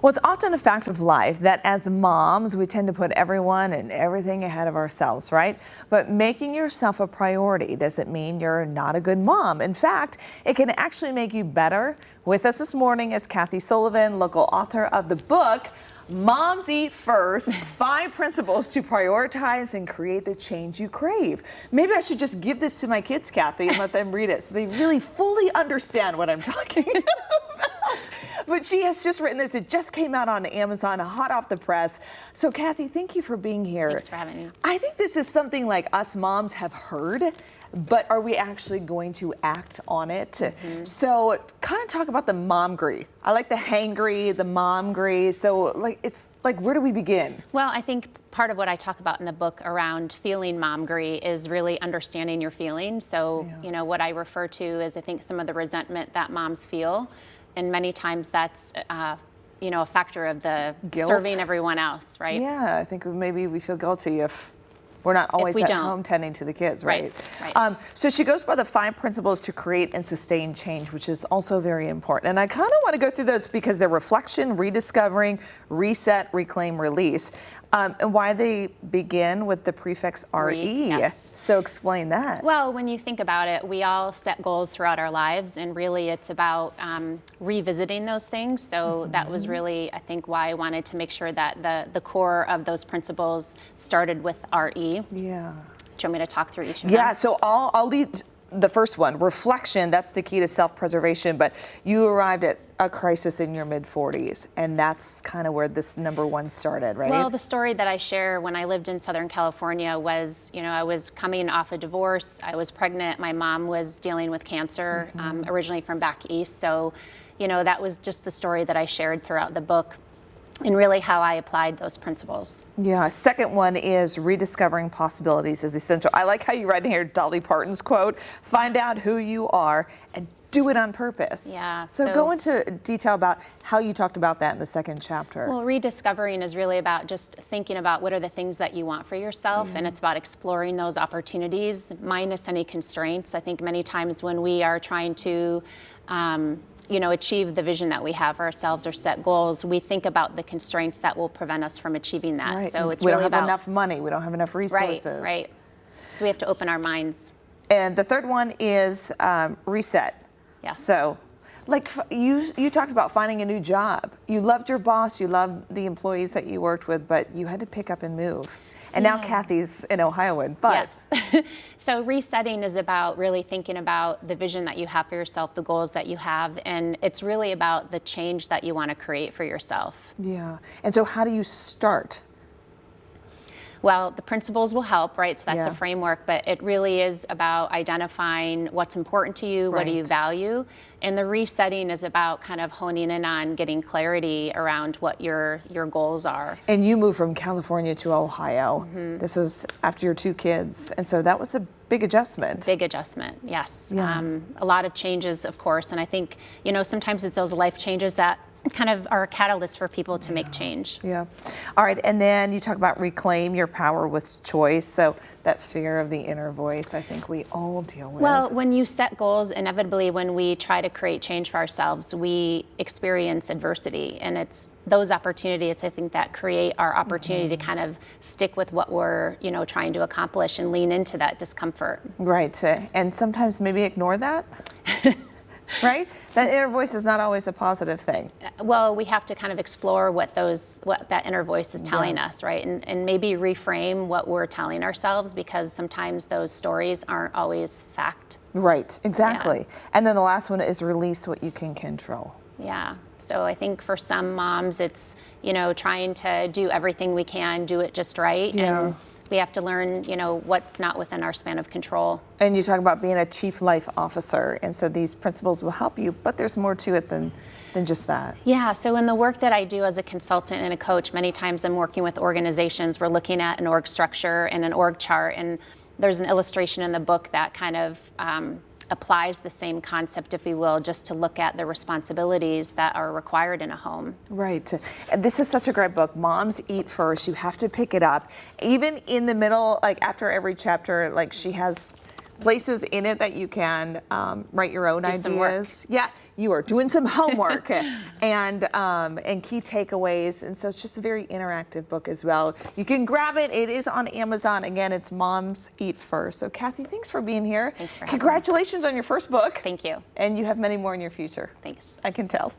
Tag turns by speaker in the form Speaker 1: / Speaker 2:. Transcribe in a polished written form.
Speaker 1: Well, it's often a fact of life that as moms, we tend to put everyone and everything ahead of ourselves, right? But making yourself a priority doesn't mean you're not a good mom. In fact, it can actually make you better. With us this morning is Kathy Sullivan, local author of the book, Moms Eat First, 5 Principles to Prioritize and Create the Change You Crave. Maybe I should just give this to my kids, Kathy, and let them read it so they really fully understand what I'm talking about. But she has just written this. It just came out on Amazon, hot off the press. So Kathy, thank you for being here.
Speaker 2: Thanks for having me.
Speaker 1: I think this is something like us moms have heard, but are we actually going to act on it? Mm-hmm. So kind of talk about the momgry. I like the hangry, the momgry. So where do we begin?
Speaker 2: Well, I think part of what I talk about in the book around feeling momgry is really understanding your feelings. So, what I refer to is I think some of the resentment that moms feel. And many times that's, a factor of the
Speaker 1: guilt.
Speaker 2: Serving everyone else, right?
Speaker 1: Yeah, I think maybe we feel guilty if we're not always at home tending to the kids, right?
Speaker 2: Right.
Speaker 1: So she goes by the 5 principles to create and sustain change, which is also very important. And I kind of want to go through those because they're reflection, rediscovering, reset, reclaim, release. And why they begin with the prefix RE.
Speaker 2: Yes.
Speaker 1: So explain that.
Speaker 2: Well, when you think about it, we all set goals throughout our lives, and really it's about revisiting those things. So that was really, I think, why I wanted to make sure that the core of those principles started with RE.
Speaker 1: Yeah.
Speaker 2: Do you want me to talk through each of them?
Speaker 1: Yeah, so I'll lead the first one, reflection. That's the key to self-preservation, but you arrived at a crisis in your mid-40s, and that's kind of where this number 1 started, right?
Speaker 2: Well, the story that I share when I lived in Southern California was, I was coming off a divorce, I was pregnant, my mom was dealing with cancer, originally from back east, so, that was just the story that I shared throughout the book. And really how I applied those principles.
Speaker 1: Yeah, second one is rediscovering possibilities is essential. I like how you write in here Dolly Parton's quote, find out who you are and do it on purpose.
Speaker 2: Yeah.
Speaker 1: So go into detail about how you talked about that in the 2nd chapter.
Speaker 2: Well, rediscovering is really about just thinking about what are the things that you want for yourself, and it's about exploring those opportunities minus any constraints. I think many times when we are trying to achieve the vision that we have for ourselves or set goals, we think about the constraints that will prevent us from achieving that.
Speaker 1: Right.
Speaker 2: So it's
Speaker 1: we
Speaker 2: really
Speaker 1: don't have
Speaker 2: about
Speaker 1: enough money, we don't have enough resources.
Speaker 2: Right. So we have to open our minds.
Speaker 1: And the third one is reset.
Speaker 2: Yes.
Speaker 1: So you talked about finding a new job. You loved your boss, you loved the employees that you worked with, but you had to pick up and move. And now Kathy's an Ohioan, but.
Speaker 2: Yes. So resetting is about really thinking about the vision that you have for yourself, the goals that you have, and it's really about the change that you want to create for yourself.
Speaker 1: Yeah. And so how do you start?
Speaker 2: Well, the principles will help, right? So that's a framework, but it really is about identifying what's important to you, what do you value, and the resetting is about kind of honing in on getting clarity around what your goals are.
Speaker 1: And you moved from California to Ohio. This was after your 2 kids, and so that was a big adjustment.
Speaker 2: Big adjustment, yes.
Speaker 1: Yeah.
Speaker 2: A lot of changes, of course, and I think, sometimes it's those life changes that kind of are a catalyst for people to make change.
Speaker 1: Yeah. All right, and then you talk about reclaim your power with choice. So that fear of the inner voice, I think we all deal with.
Speaker 2: Well, when you set goals, inevitably when we try to create change for ourselves, we experience adversity, and it's those opportunities, I think, that create our opportunity to kind of stick with what we're, trying to accomplish and lean into that discomfort.
Speaker 1: Right, and sometimes maybe ignore that. Right? That inner voice is not always a positive thing.
Speaker 2: Well, we have to kind of explore what that inner voice is telling us, right? And maybe reframe what we're telling ourselves, because sometimes those stories aren't always fact.
Speaker 1: Right, exactly. Yeah. And then the last one is release what you can control.
Speaker 2: Yeah. So I think for some moms, it's, trying to do everything we can, do it just right.
Speaker 1: Yeah.
Speaker 2: And we have to learn, what's not within our span of control.
Speaker 1: And you talk about being a chief life officer, and so these principles will help you, but there's more to it than just that.
Speaker 2: Yeah, so in the work that I do as a consultant and a coach, many times I'm working with organizations, we're looking at an org structure and an org chart, and there's an illustration in the book that kind of applies the same concept, if you will, just to look at the responsibilities that are required in a home.
Speaker 1: Right. And this is such a great book. Moms Eat First. You have to pick it up. Even in the middle, like after every chapter, like she has places in it that you can write your own
Speaker 2: Do
Speaker 1: ideas.
Speaker 2: some work.
Speaker 1: Yeah, you are doing some homework and key takeaways. And so it's just a very interactive book as well. You can grab it. It is on Amazon. Again, it's Moms Eat First. So Kathy, thanks for being here.
Speaker 2: Thanks for having me.
Speaker 1: Congratulations on your first book.
Speaker 2: Thank you.
Speaker 1: And you have many more in your future.
Speaker 2: Thanks.
Speaker 1: I can tell.